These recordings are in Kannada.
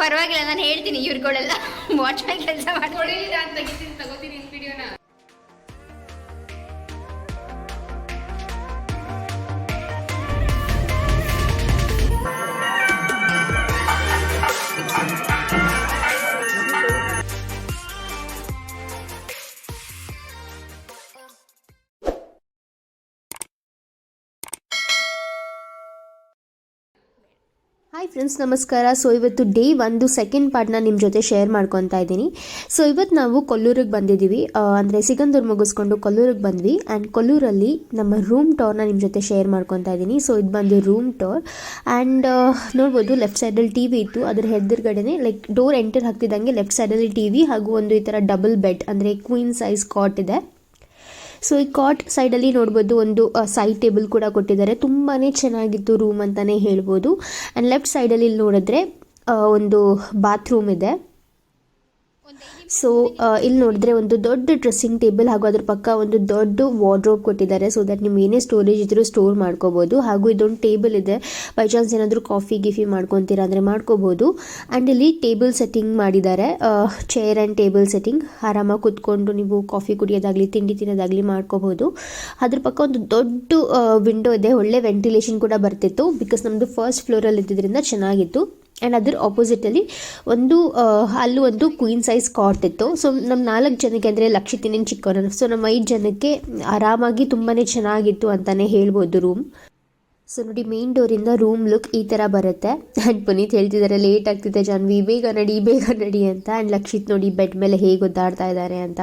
ಪರವಾಗಿಲ್ಲ, ನಾನು ಹೇಳ್ತೀನಿ ಇವ್ರುಗಳೆಲ್ಲ ವಾಚ್ಮ್ಯಾನ್ ಕೆಲಸ ಮಾಡ್ಕೊಳ್ಳಿ. ತಗೋತೀನಿ ವಿಡಿಯೋನ. ಹಾಯ್ ಫ್ರೆಂಡ್ಸ್, ನಮಸ್ಕಾರ. ಸೊ ಇವತ್ತು ಡೇ 1 ಸೆಕೆಂಡ್ ಪಾರ್ಟ್ನ ನಿಮ್ಮ ಜೊತೆ ಶೇರ್ ಮಾಡ್ಕೊತಾ ಇದ್ದೀನಿ. ಸೊ ಇವತ್ತು ನಾವು ಕೊಲ್ಲೂರಿಗೆ ಬಂದಿದ್ದೀವಿ, ಅಂದರೆ ಸಿಗಂದೂರು ಮುಗಿಸ್ಕೊಂಡು ಕೊಲ್ಲೂರಿಗೆ ಬಂದ್ವಿ. ಆ್ಯಂಡ್ ಕೊಲ್ಲೂರಲ್ಲಿ ನಮ್ಮ ರೂಮ್ ಟೂರ್ನ ನಿಮ್ಮ ಜೊತೆ ಶೇರ್ ಮಾಡ್ಕೊತಾ ಇದ್ದೀನಿ. ಸೊ ಇದು ಬಂದು ರೂಮ್ ಟೂರ್. ಆ್ಯಂಡ್ ನೋಡ್ಬೋದು ಲೆಫ್ಟ್ ಸೈಡಲ್ಲಿ ಟಿ ವಿ ಇತ್ತು, ಅದ್ರ ಎದುರುಗಡೆನೇ ಲೈಕ್ ಡೋರ್ ಎಂಟರ್ ಆಗ್ತಿದ್ದಂಗೆ ಲೆಫ್ಟ್ ಸೈಡಲ್ಲಿ ಟಿ ವಿ ಹಾಗೂ ಒಂದು ಈ ಥರ ಡಬಲ್ ಬೆಡ್ ಅಂದರೆ ಕ್ವೀನ್ ಸೈಜ್ ಕಾಟ್ ಇದೆ. ಸೊ ಈ ಕಾಟ್ ಸೈಡಲ್ಲಿ ನೋಡ್ಬೋದು ಒಂದು ಸೈಡ್ ಟೇಬಲ್ ಕೂಡ ಕೊಟ್ಟಿದ್ದಾರೆ. ತುಂಬಾ ಚೆನ್ನಾಗಿತ್ತು ರೂಮ್ ಅಂತಲೇ ಹೇಳ್ಬೋದು. ಆ್ಯಂಡ್ ಲೆಫ್ಟ್ ಸೈಡಲ್ಲಿ ಇಲ್ಲಿ ನೋಡಿದ್ರೆ ಒಂದು ಬಾತ್ರೂಮ್ ಇದೆ. ಸೊ ಇಲ್ಲಿ ನೋಡಿದ್ರೆ ಒಂದು ದೊಡ್ಡ ಡ್ರೆಸ್ಸಿಂಗ್ ಟೇಬಲ್ ಹಾಗೂ ಅದ್ರ ಪಕ್ಕ ಒಂದು ದೊಡ್ಡ ವಾರ್ಡ್ರೋಬ್ ಕೊಟ್ಟಿದ್ದಾರೆ. ಸೊ ದಟ್ ನಿಮ್ಗೆ ಏನೇ ಸ್ಟೋರೇಜ್ ಇದ್ರೂ ಸ್ಟೋರ್ ಮಾಡ್ಕೋಬೋದು. ಹಾಗೂ ಇದೊಂದು ಟೇಬಲ್ ಇದೆ, ಬೈ ಚಾನ್ಸ್ ಏನಾದರೂ ಕಾಫಿ ಗಿಫಿ ಮಾಡ್ಕೊತೀರಾ ಅಂದರೆ ಮಾಡ್ಕೋಬೋದು. ಆ್ಯಂಡ್ ಇಲ್ಲಿ ಟೇಬಲ್ ಸೆಟ್ಟಿಂಗ್ ಮಾಡಿದ್ದಾರೆ, ಚೇರ್ ಆ್ಯಂಡ್ ಟೇಬಲ್ ಸೆಟ್ಟಿಂಗ್. ಆರಾಮಾಗಿ ಕೂತ್ಕೊಂಡು ನೀವು ಕಾಫಿ ಕುಡಿಯೋದಾಗಲಿ ತಿಂಡಿ ತಿನ್ನೋದಾಗಲಿ ಮಾಡ್ಕೋಬೋದು. ಅದ್ರ ಪಕ್ಕ ಒಂದು ದೊಡ್ಡ ವಿಂಡೋ ಇದೆ, ಒಳ್ಳೆ ವೆಂಟಿಲೇಷನ್ ಕೂಡ ಬರ್ತಿತ್ತು, ಬಿಕಾಸ್ ನಮ್ಮದು ಫಸ್ಟ್ ಫ್ಲೋರಲ್ಲಿ ಇದ್ದಿದ್ದರಿಂದ ಚೆನ್ನಾಗಿತ್ತು. ಆ್ಯಂಡ್ ಅದ್ರ ಆಪೋಸಿಟಲ್ಲಿ ಅಲ್ಲೂ ಒಂದು ಕ್ವೀನ್ ಸೈಜ್ ಕಾಟ್ ಇತ್ತು. ಸೊ ನಮ್ಮ 4 ಜನಕ್ಕೆ ಅಂದರೆ ಲಕ್ಷಿತಿನೇನು ಚಿಕ್ಕವನು, ಸೊ ನಮ್ಮ 5 ಜನಕ್ಕೆ ಆರಾಮಾಗಿ ತುಂಬಾ ಚೆನ್ನಾಗಿತ್ತು ಅಂತಲೇ ಹೇಳ್ಬೋದು ರೂಮ್. ಸೊ ನೋಡಿ, ಮೇನ್ ಡೋರಿಂದ ರೂಮ್ ಲುಕ್ ಈ ಥರ ಬರುತ್ತೆ. ಆ್ಯಂಡ್ ಪುನೀತ್ ಹೇಳ್ತಿದ್ದಾರೆ ಲೇಟ್ ಆಗ್ತಿದೆ ಜಾನ್ವಿ, ಬೇಗ ನಡಿ ಅಂತ. ಆ್ಯಂಡ್ ಲಕ್ಷಿತ್ ನೋಡಿ ಬೆಡ್ ಮೇಲೆ ಹೇಗೆ ಒದ್ದಾಡ್ತಾ ಇದ್ದಾರೆ ಅಂತ.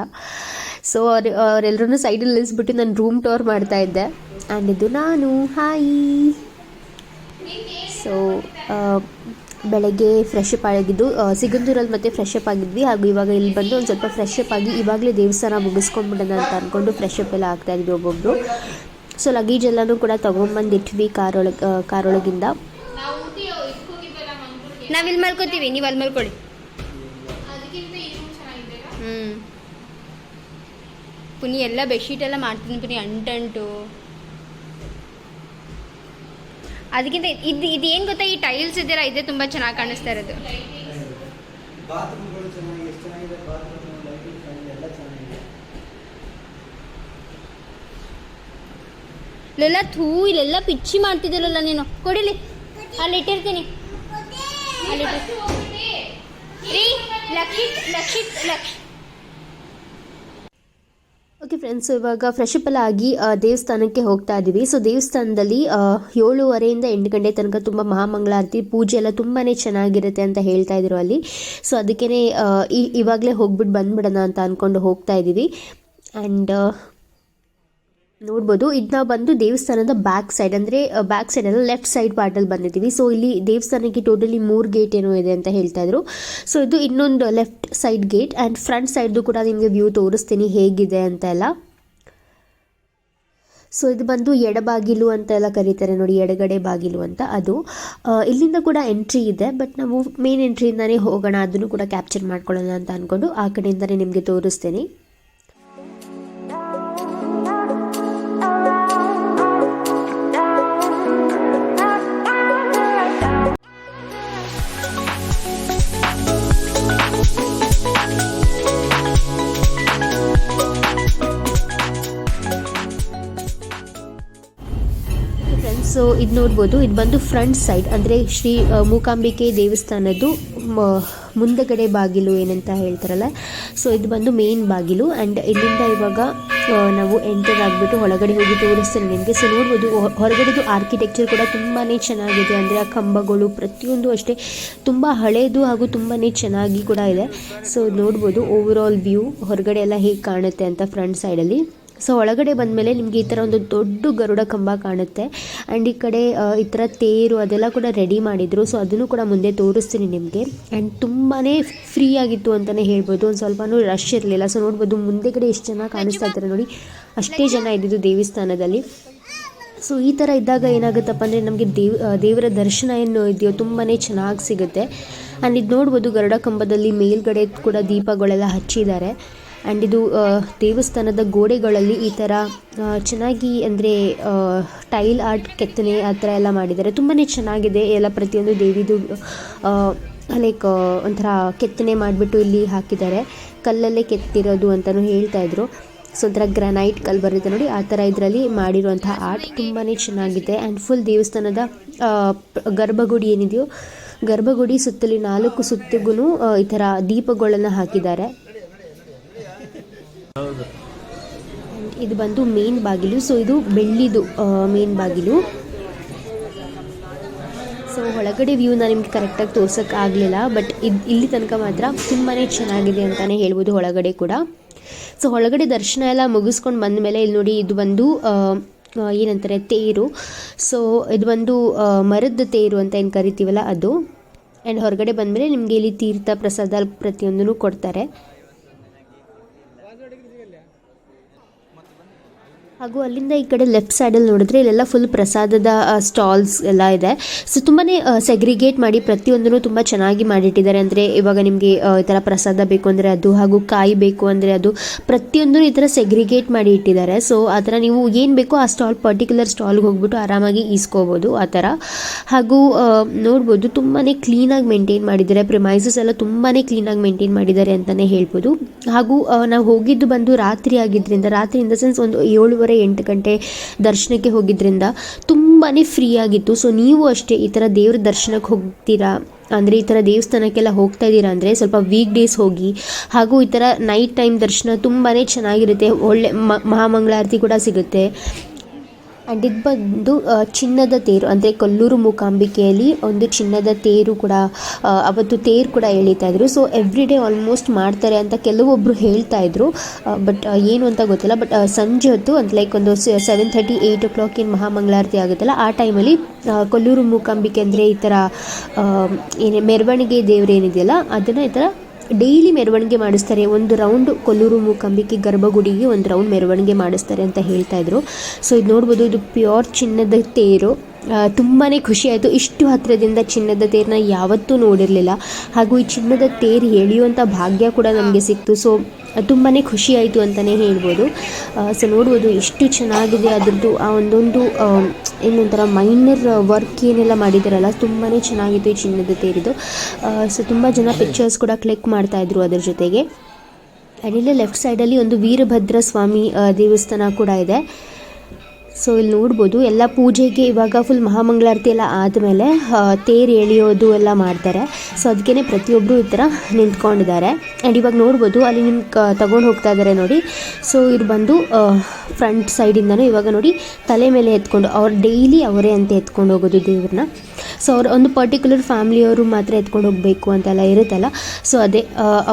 ಸೊ ಅವರೆಲ್ಲರೂ ಸೈಡಲ್ಲಿ ನಿಲ್ಲಿಸ್ಬಿಟ್ಟು ನಾನು ರೂಮ್ ಟೂರ್ ಮಾಡ್ತಾ ಇದ್ದೆ. ಆ್ಯಂಡ್ ಇದು ನಾನು ಹಾಯಿ. ಸೊ ಬೆಳಗ್ಗೆ ಫ್ರೆಶ್ ಅಪ್ ಆಗಿದ್ದು ಸಿಗಂದೂರಲ್ಲಿ ಮತ್ತೆ ಫ್ರೆಶ್ ಅಪ್ ಆಗಿದ್ವಿ. ಹಾಗೂ ಇವಾಗ ಇಲ್ಲಿ ಬಂದು ಒಂದು ಸ್ವಲ್ಪ ಫ್ರೆಶ್ ಅಪ್ ಆಗಿ ಇವಾಗಲೇ ದೇವಸ್ಥಾನ ಮುಗಿಸ್ಕೊಂಡ್ಬಿಡೋಣ ಅಂತ ಅಂದ್ಕೊಂಡು ಫ್ರೆಶ್ ಅಪ್ ಎಲ್ಲ ಆಗ್ತಾಯಿದ್ವಿ ಒಬ್ಬೊಬ್ಬರು. ಸೊ ಲಗೇಜ್ ಎಲ್ಲನೂ ಕೂಡ ತೊಗೊಂಬಂದಿಟ್ವಿ ಕಾರೊಳಗಿಂದ. ನಾವಿಲ್ಲಿ ಮಲ್ಕೋತೀವಿ, ನೀವು ಅಲ್ಲಿ ಮಲ್ಕೊಳ್ಳಿ. ಪುನಿ ಎಲ್ಲ ಬೆಡ್ಶೀಟ್ ಎಲ್ಲ ಮಾಡ್ತೀನಿ ಪುನಿ, ಅಂಟು. ಅದಕ್ಕಿಂತ ಇದು ಏನು ಗೊತ್ತಾ, ಈ ಟೈಲ್ಸ್ ಇದೆಯಲ್ಲ ಇದೇ ತುಂಬ ಚೆನ್ನಾಗಿ ಕಾಣಿಸ್ತಾ ಇರೋದು. ಇಲ್ಲೆಲ್ಲ ಇಲ್ಲೆಲ್ಲ ಪಿಚ್ಚಿ ಮಾಡ್ತಿದ್ದಲ್ಲ ನೀನು. ಕೊಡಿಲಿ, ಅಲ್ಲಿ ಇಟ್ಟಿರ್ತೀನಿ. ಓಕೆ ಫ್ರೆಂಡ್ಸ್, ಇವಾಗ ಫ್ರೆಶ್ ಅಪ್ ಎಲ್ಲ ಆಗಿ ದೇವಸ್ಥಾನಕ್ಕೆ ಹೋಗ್ತಾ ಇದ್ದೀವಿ. ಸೊ ದೇವಸ್ಥಾನದಲ್ಲಿ 7:30 8 ಗಂಟೆ ತನಕ ತುಂಬ ಮಹಾಮಂಗಳಾರತಿ ಪೂಜೆ ಎಲ್ಲ ತುಂಬಾ ಚೆನ್ನಾಗಿರುತ್ತೆ ಅಂತ ಹೇಳ್ತಾ ಇದ್ರು ಅಲ್ಲಿ. ಸೊ ಅದಕ್ಕೇ ಇವಾಗಲೇ ಹೋಗ್ಬಿಟ್ಟು ಬಂದ್ಬಿಡೋಣ ಅಂತ ಅಂದ್ಕೊಂಡು ಹೋಗ್ತಾ ಇದ್ದೀವಿ. ಆ್ಯಂಡ್ ನೋಡ್ಬೋದು, ಇದು ನಾವು ಬಂದು ದೇವಸ್ಥಾನದ ಬ್ಯಾಕ್ ಸೈಡ್, ಅಂದರೆ ಬ್ಯಾಕ್ ಸೈಡಲ್ಲ ಲೆಫ್ಟ್ ಸೈಡ್ ಪಾರ್ಟಲ್ಲಿ ಬಂದಿದ್ದೀವಿ. ಸೊ ಇಲ್ಲಿ ದೇವಸ್ಥಾನಕ್ಕೆ ಟೋಟಲಿ 3 ಗೇಟ್ ಏನೋ ಇದೆ ಅಂತ ಹೇಳ್ತಾ ಇದ್ರು. ಸೊ ಇದು ಇನ್ನೊಂದು left side gate. And front ಸೈಡ್ದು ಕೂಡ ನಿಮಗೆ ವ್ಯೂ ತೋರಿಸ್ತೀನಿ ಹೇಗಿದೆ ಅಂತ ಎಲ್ಲ. ಸೊ ಇದು ಬಂದು ಎಡಬಾಗಿಲು ಅಂತ ಎಲ್ಲ ಕರೀತಾರೆ ನೋಡಿ, ಎಡಗಡೆ ಬಾಗಿಲು ಅಂತ. ಅದು ಇಲ್ಲಿಂದ ಕೂಡ ಎಂಟ್ರಿ ಇದೆ, ಬಟ್ ನಾವು ಮೇನ್ ಎಂಟ್ರಿಯಿಂದನೇ ಹೋಗೋಣ, ಅದನ್ನು ಕೂಡ ಕ್ಯಾಪ್ಚರ್ ಮಾಡ್ಕೊಳ್ಳೋಣ ಅಂತ ಅಂದ್ಕೊಂಡು ಆ ಕಡೆಯಿಂದನೇ ನಿಮಗೆ ತೋರಿಸ್ತೀನಿ. ಸೊ ಇದು ನೋಡ್ಬೋದು, ಇದು ಬಂದು ಫ್ರಂಟ್ ಸೈಡ್, ಅಂದರೆ ಶ್ರೀ ಮೂಕಾಂಬಿಕೆ ದೇವಸ್ಥಾನದ್ದು ಮುಂದಗಡೆ ಬಾಗಿಲು ಏನಂತ ಹೇಳ್ತಾರಲ್ಲ. ಸೊ ಇದು ಬಂದು ಮೇನ್ ಬಾಗಿಲು. ಆ್ಯಂಡ್ ಇಲ್ಲಿಂದ ಇವಾಗ ನಾವು ಎಂಟರ್ ಆಗಿಬಿಟ್ಟು ಒಳಗಡೆ ಹೋಗಿ ತೋರಿಸ್ತೇನೆ ನಿಮಗೆ. ಸೊ ನೋಡ್ಬೋದು, ಹೊರಗಡೆದು ಆರ್ಕಿಟೆಕ್ಚರ್ ಕೂಡ ತುಂಬಾ ಚೆನ್ನಾಗಿದೆ. ಅಂದರೆ ಆ ಕಂಬಗಳು ಪ್ರತಿಯೊಂದು ಅಷ್ಟೇ ತುಂಬ ಹಳೇದು ಹಾಗೂ ತುಂಬಾ ಚೆನ್ನಾಗಿ ಕೂಡ ಇದೆ. ಸೊ ನೋಡ್ಬೋದು ಓವರ್ ಆಲ್ ವ್ಯೂ ಹೊರಗಡೆ ಎಲ್ಲ ಹೇಗೆ ಕಾಣುತ್ತೆ ಅಂತ ಫ್ರಂಟ್ ಸೈಡಲ್ಲಿ. ಸೊ ಒಳಗಡೆ ಬಂದಮೇಲೆ ನಿಮಗೆ ಈ ಥರ ಒಂದು ದೊಡ್ಡ ಗರುಡ ಕಂಬ ಕಾಣುತ್ತೆ. ಆ್ಯಂಡ್ ಈ ಕಡೆ ಈ ಥರ ತೇರು ಅದೆಲ್ಲ ಕೂಡ ರೆಡಿ ಮಾಡಿದರು. ಸೊ ಅದನ್ನು ಕೂಡ ಮುಂದೆ ತೋರಿಸ್ತೀನಿ ನಿಮಗೆ. ಆ್ಯಂಡ್ ತುಂಬಾ ಫ್ರೀ ಆಗಿತ್ತು ಅಂತಲೇ ಹೇಳ್ಬೋದು, ಒಂದು ಸ್ವಲ್ಪನೂ ರಶ್ ಇರಲಿಲ್ಲ. ಸೊ ನೋಡ್ಬೋದು ಮುಂದೆಗಡೆ ಎಷ್ಟು ಜನ ಕಾಣಿಸ್ತಾ ಇದ್ದಾರೆ ನೋಡಿ, ಅಷ್ಟೇ ಜನ ಇದ್ದಿದ್ದು ದೇವಸ್ಥಾನದಲ್ಲಿ. ಸೊ ಈ ಥರ ಇದ್ದಾಗ ಏನಾಗುತ್ತಪ್ಪ ಅಂದರೆ ನಮಗೆ ದೇವರ ದರ್ಶನ ಏನು ಇದೆಯೋ ತುಂಬಾ ಚೆನ್ನಾಗಿ ಸಿಗುತ್ತೆ. ಆ್ಯಂಡ್ ಇದು ನೋಡ್ಬೋದು, ಗರುಡ ಕಂಬದಲ್ಲಿ ಮೇಲ್ಗಡೆ ಕೂಡ ದೀಪಗಳೆಲ್ಲ ಹಚ್ಚಿದ್ದಾರೆ. ಆ್ಯಂಡ್ ಇದು ದೇವಸ್ಥಾನದ ಗೋಡೆಗಳಲ್ಲಿ ಈ ಥರ ಚೆನ್ನಾಗಿ ಅಂದರೆ ಟೈಲ್ ಆರ್ಟ್ ಕೆತ್ತನೆ ಆ ಥರ ಎಲ್ಲ ಮಾಡಿದ್ದಾರೆ. ತುಂಬಾ ಚೆನ್ನಾಗಿದೆ ಎಲ್ಲ, ಪ್ರತಿಯೊಂದು ದೇವಿದು ಲೈಕ್ ಒಂಥರ ಕೆತ್ತನೆ ಮಾಡಿಬಿಟ್ಟು ಇಲ್ಲಿ ಹಾಕಿದ್ದಾರೆ, ಕಲ್ಲಲ್ಲೇ ಕೆತ್ತಿರೋದು ಅಂತಲೂ ಹೇಳ್ತಾಯಿದ್ರು. ಸೊ ಒಂಥರ ಗ್ರಾನೈಟ್ ಕಲ್ಲು ಬರುತ್ತೆ ನೋಡಿ, ಆ ಥರ ಇದರಲ್ಲಿ ಮಾಡಿರುವಂಥ ಆರ್ಟ್ ತುಂಬಾ ಚೆನ್ನಾಗಿದೆ. ಆ್ಯಂಡ್ ಫುಲ್ ದೇವಸ್ಥಾನದ ಗರ್ಭಗುಡಿ ಏನಿದೆಯೋ, ಗರ್ಭಗುಡಿ ಸುತ್ತಲಿ 4 ಸುತ್ತಿಗೂ ಈ ಥರ ದೀಪಗಳನ್ನು ಹಾಕಿದ್ದಾರೆ. ಇದು ಬಂದು ಮೇನ್ ಬಾಗಿಲು. ಸೊ ಇದು ಬೆಳ್ಳಿದು ಮೇನ್ ಬಾಗಿಲು. ಸೊ ಒಳಗಡೆ ವ್ಯೂನ ನಿಮ್ಗೆ ಕರೆಕ್ಟಾಗಿ ತೋರ್ಸೋಕ್ಕೆ ಆಗಲಿಲ್ಲ, ಬಟ್ ಇಲ್ಲಿ ತನಕ ಮಾತ್ರ ತುಂಬಾ ಚೆನ್ನಾಗಿದೆ ಅಂತಲೇ ಹೇಳ್ಬೋದು ಒಳಗಡೆ ಕೂಡ. ಸೊ ಒಳಗಡೆ ದರ್ಶನ ಎಲ್ಲ ಮುಗಿಸ್ಕೊಂಡು ಬಂದ ಮೇಲೆ ಇಲ್ಲಿ ನೋಡಿ, ಇದು ಬಂದು ಏನಂತಾರೆ ತೇರು. ಸೊ ಇದು ಬಂದು ಮರದ ತೇರು ಅಂತ ಏನು ಕರಿತೀವಲ್ಲ ಅದು. ಆ್ಯಂಡ್ ಹೊರಗಡೆ ಬಂದಮೇಲೆ ನಿಮಗೆ ಇಲ್ಲಿ ತೀರ್ಥ ಪ್ರಸಾದ ಪ್ರತಿಯೊಂದೂ ಕೊಡ್ತಾರೆ. ಹಾಗೂ ಅಲ್ಲಿಂದ ಈ ಕಡೆ ಲೆಫ್ಟ್ ಸೈಡಲ್ಲಿ ನೋಡಿದ್ರೆ ಇಲ್ಲೆಲ್ಲ ಫುಲ್ ಪ್ರಸಾದದ ಸ್ಟಾಲ್ಸ್ ಎಲ್ಲ ಇದೆ. ಸೊ ತುಂಬಾ ಸೆಗ್ರಿಗೇಟ್ ಮಾಡಿ ಪ್ರತಿಯೊಂದನ್ನು ತುಂಬ ಚೆನ್ನಾಗಿ ಮಾಡಿಟ್ಟಿದ್ದಾರೆ. ಅಂದರೆ ಇವಾಗ ನಿಮಗೆ ಈ ಥರ ಪ್ರಸಾದ ಬೇಕು ಅಂದರೆ ಅದು, ಹಾಗೂ ಕಾಯಿ ಬೇಕು ಅಂದರೆ ಅದು, ಪ್ರತಿಯೊಂದನ್ನು ಈ ಥರ ಸೆಗ್ರಿಗೇಟ್ ಮಾಡಿ ಇಟ್ಟಿದ್ದಾರೆ. ಸೊ ಆ ಥರ ನೀವು ಏನು ಬೇಕೋ ಆ ಪರ್ಟಿಕ್ಯುಲರ್ ಸ್ಟಾಲ್ಗೆ ಹೋಗ್ಬಿಟ್ಟು ಆರಾಮಾಗಿ ಈಸ್ಕೋಬೋದು ಆ ಥರ. ಹಾಗೂ ನೋಡ್ಬೋದು ತುಂಬಾ ಕ್ಲೀನಾಗಿ ಮೇಂಟೈನ್ ಮಾಡಿದ್ದಾರೆ. ಪ್ರಿಮೈಸಸ್ ಎಲ್ಲ ತುಂಬಾ ಕ್ಲೀನಾಗಿ ಮೇಂಟೈನ್ ಮಾಡಿದ್ದಾರೆ ಅಂತಲೇ ಹೇಳ್ಬೋದು. ಹಾಗೂ ನಾವು ಹೋಗಿದ್ದು ಬಂದು ರಾತ್ರಿ ಆಗಿದ್ದರಿಂದ, ರಾತ್ರಿ ಇನ್ ದ ಸೆನ್ಸ್ ಒಂದು 7:30-8 ಗಂಟೆ ದರ್ಶನಕ್ಕೆ ಹೋಗಿದ್ದರಿಂದ ತುಂಬಾ ಫ್ರೀ ಆಗಿತ್ತು. ಸೊ ನೀವು ಅಷ್ಟೇ ಈ ಥರ ದೇವ್ರ ದರ್ಶನಕ್ಕೆ ಹೋಗ್ತೀರಾ ಅಂದರೆ, ಈ ಥರ ದೇವಸ್ಥಾನಕ್ಕೆಲ್ಲ ಹೋಗ್ತಾ ಇದ್ದೀರಾ ಅಂದರೆ ಸ್ವಲ್ಪ ವೀಕ್ ಡೇಸ್ ಹೋಗಿ. ಹಾಗೂ ಈ ಥರ ನೈಟ್ ಟೈಮ್ ದರ್ಶನ ತುಂಬಾ ಚೆನ್ನಾಗಿರುತ್ತೆ. ಒಳ್ಳೆ ಮಹಾಮಂಗಳಾರತಿ ಕೂಡ ಸಿಗುತ್ತೆ. ಆ್ಯಂಡ್ ಇದು ಬಂದು ಚಿನ್ನದ ತೇರು, ಅಂದರೆ ಕೊಲ್ಲೂರು ಮೂಕಾಂಬಿಕೆಯಲ್ಲಿ ಒಂದು ಚಿನ್ನದ ತೇರು ಕೂಡ, ಅವತ್ತು ತೇರು ಕೂಡ ಎಳೀತಾ ಇದ್ರು. ಸೊ ಎವ್ರಿ ಡೇ ಆಲ್ಮೋಸ್ಟ್ ಮಾಡ್ತಾರೆ ಅಂತ ಕೆಲವೊಬ್ಬರು ಹೇಳ್ತಾ ಇದ್ರು, ಬಟ್ ಏನು ಅಂತ ಗೊತ್ತಿಲ್ಲ. ಬಟ್ ಸಂಜೆ ಹೊತ್ತು ಅಂತ ಲೈಕ್ ಒಂದು 7:30-8 o'clock ಏನು ಮಹಾಮಂಗಳಾರತಿ ಆಗುತ್ತಲ್ಲ, ಆ ಟೈಮಲ್ಲಿ ಕೊಲ್ಲೂರು ಮೂಕಾಂಬಿಕೆ ಅಂದರೆ ಈ ಥರ ಮೆರವಣಿಗೆ ದೇವ್ರು ಏನಿದೆಯಲ್ಲ ಅದನ್ನು ಈ ಥರ ಡೈಲಿ ಮೆರವಣಿಗೆ ಮಾಡಿಸ್ತಾರೆ. ಒಂದು ರೌಂಡ್ ಕೊಲ್ಲೂರು ಮೂಕಾಂಬಿಕೆ ಗರ್ಭಗುಡಿಗೆ ಒಂದು ರೌಂಡ್ ಮೆರವಣಿಗೆ ಮಾಡಿಸ್ತಾರೆ ಅಂತ ಹೇಳ್ತಾಯಿದ್ರು. ಸೊ ಇದು ನೋಡ್ಬೋದು, ಇದು ಪ್ಯೂರ್ ಚಿನ್ನದ ತೇರು. ತುಂಬಾ ಖುಷಿ ಆಯಿತು. ಇಷ್ಟು ಹತ್ತಿರದಿಂದ ಚಿನ್ನದ ತೇರನ್ನ ಯಾವತ್ತೂ ನೋಡಿರಲಿಲ್ಲ. ಹಾಗೂ ಈ ಚಿನ್ನದ ತೇರು ಎಳೆಯುವಂಥ ಭಾಗ್ಯ ಕೂಡ ನಮಗೆ ಸಿಕ್ತು. ಸೊ ತುಂಬಾ ಖುಷಿ ಆಯಿತು ಅಂತಲೇ ಹೇಳ್ಬೋದು. ಸೊ ನೋಡ್ಬೋದು ಎಷ್ಟು ಚೆನ್ನಾಗಿದೆ ಅದರದ್ದು ಆ ಒಂದೊಂದು ಏನೊಂಥರ ಮೈನರ್ ವರ್ಕ್ ಏನೆಲ್ಲ ಮಾಡಿದಾರಲ್ಲ, ತುಂಬಾ ಚೆನ್ನಾಗಿತ್ತು ಈ ಚಿನ್ನದ ತೇರಿದು. ಸೊ ತುಂಬ ಜನ ಪಿಕ್ಚರ್ಸ್ ಕೂಡ ಕ್ಲಿಕ್ ಮಾಡ್ತಾಯಿದ್ರು ಅದರ ಜೊತೆಗೆ. ಆ್ಯಂಡ್ ಇಲ್ಲೇ ಲೆಫ್ಟ್ ಸೈಡಲ್ಲಿ ಒಂದು ವೀರಭದ್ರ ಸ್ವಾಮಿ ದೇವಸ್ಥಾನ ಕೂಡ ಇದೆ. ಸೊ ಇಲ್ಲಿ ನೋಡ್ಬೋದು ಎಲ್ಲ ಪೂಜೆಗೆ ಇವಾಗ ಫುಲ್ ಮಹಾಮಂಗಳಾರತಿ ಎಲ್ಲ ಆದಮೇಲೆ ತೇರು ಎಳೆಯೋದು ಎಲ್ಲ ಮಾಡ್ತಾರೆ. ಸೊ ಅದಕ್ಕೇ ಪ್ರತಿಯೊಬ್ಬರು ಈ ಥರ ನಿಂತ್ಕೊಂಡಿದ್ದಾರೆ. ಆ್ಯಂಡ್ ಇವಾಗ ನೋಡ್ಬೋದು ಅಲ್ಲಿ ನಿಮ್ಗೆ ತಗೊಂಡು ಹೋಗ್ತಾ ಇದ್ದಾರೆ ನೋಡಿ. ಸೊ ಇವ್ರು ಬಂದು ಫ್ರಂಟ್ ಸೈಡಿಂದನೂ ಇವಾಗ ನೋಡಿ ತಲೆ ಮೇಲೆ ಎತ್ಕೊಂಡು, ಅವ್ರು ಡೈಲಿ ಅವರೇ ಅಂತ ಎತ್ಕೊಂಡು ಹೋಗೋದು ದೇವ್ರನ್ನ. ಸೊ ಅವ್ರು ಒಂದು ಪರ್ಟಿಕ್ಯುಲರ್ ಫ್ಯಾಮಿಲಿಯವರು ಮಾತ್ರ ಎತ್ಕೊಂಡು ಹೋಗಬೇಕು ಅಂತೆಲ್ಲ ಇರುತ್ತಲ್ಲ. ಸೊ ಅದೇ